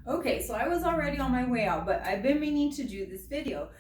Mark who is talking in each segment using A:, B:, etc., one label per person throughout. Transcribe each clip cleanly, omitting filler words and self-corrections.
A: Okay, so I was already on my way out, but I've been meaning to do this video.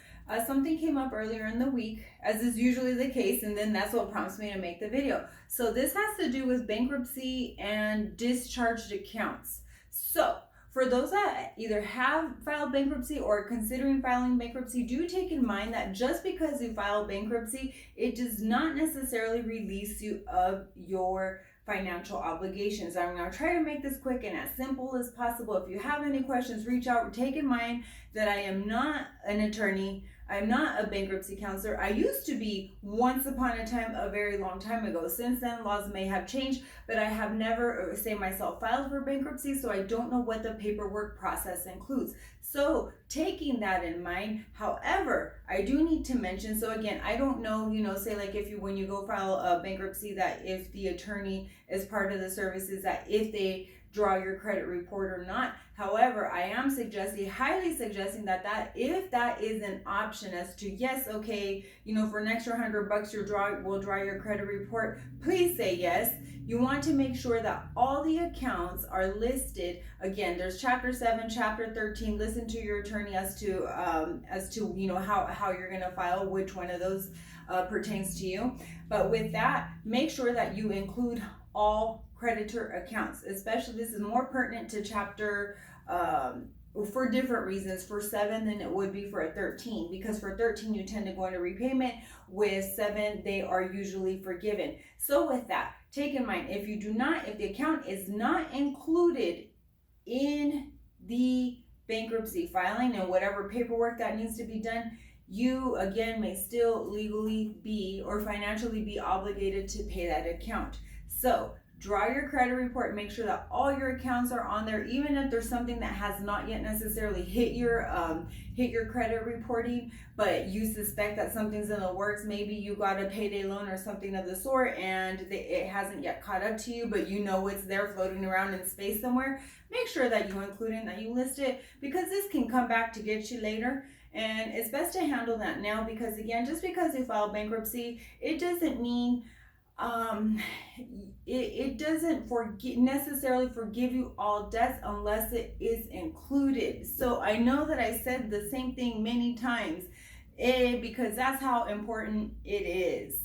A: Something came up earlier in the week, as is usually the case, and then that's what prompts me to make the video. So this has to do with bankruptcy and discharged accounts. So for those that either have filed bankruptcy or are considering filing bankruptcy, do take in mind that just because you file bankruptcy, it does not necessarily release you of your financial obligations. I'm going to try to make this quick and as simple as possible. If you have any questions, reach out. Take in mind that I am not an attorney. I'm not a bankruptcy counselor. I used to be once upon a time, a very long time ago. Since then, laws may have changed, but I have never, say myself, filed for bankruptcy, so I don't know what the paperwork process includes. So taking that in mind, however, I do need to mention, so again, I don't know, say like if you, when you go file a bankruptcy, that if the attorney is part of the services, that if they draw your credit report or not. However, I am highly suggesting that if that is an option as to yes, okay, for an extra $100 we'll draw your credit report, please say yes. You want to make sure that all the accounts are listed. Again, there's chapter 7, chapter 13. Listen to your attorney as to how you're going to file, which one of those pertains to you. But with that, make sure that you include all creditor accounts. Especially, this is more pertinent to chapter for different reasons for 7 than it would be for a 13, because for 13 you tend to go into repayment. With 7, they are usually forgiven. So with that, take in mind, if the account is not included in the bankruptcy filing and whatever paperwork that needs to be done, you again may still legally be or financially be obligated to pay that account. So draw your credit report, make sure that all your accounts are on there, even if there's something that has not yet necessarily hit your credit reporting, but you suspect that something's in the works. Maybe you got a payday loan or something of the sort and it hasn't yet caught up to you, but it's there floating around in space somewhere. Make sure that you include it and that you list it, because this can come back to get you later. And it's best to handle that now, because again, just because you file bankruptcy, it doesn't mean it doesn't necessarily forgive you all debts unless it is included. So I know that I said the same thing many times, because that's how important it is.